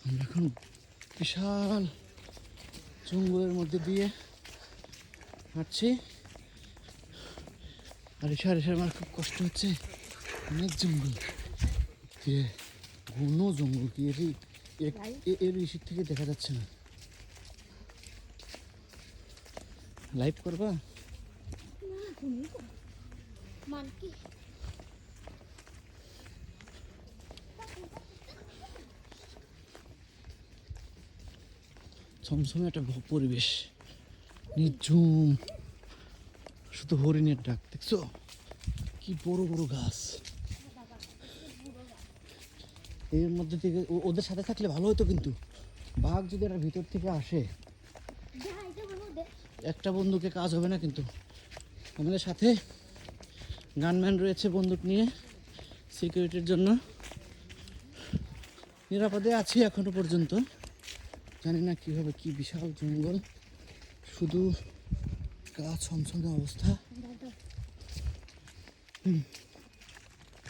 আমরা এখন বিশাল জঙ্গলের মধ্যে দিয়ে হাঁটছি। আর এসার আমার খুব কষ্ট হচ্ছে, অনেক জঙ্গল দিয়ে, ঘন জঙ্গল কি এর ইসির থেকে দেখা যাচ্ছে না। লাইভ করবা? ছমছমে একটা পরিবেশ, নিঝুম, শুধু হরিণের ডাক। দেখছো কি বড় বড় গাছ। এর মধ্যে থেকে ওদের সাথে থাকলে ভালো হতো, কিন্তু বাঘ যদি একটা ভিতর থেকে আসে, একটা বন্দুকে কাজ হবে না। কিন্তু আমাদের সাথে গানম্যান রয়েছে বন্দুক নিয়ে সিকিউরিটির জন্য। নিরাপদে আছি এখনো পর্যন্ত। জানি না কী হবে, কি বিশাল জঙ্গল, শুধু গা ছমছমে অবস্থা।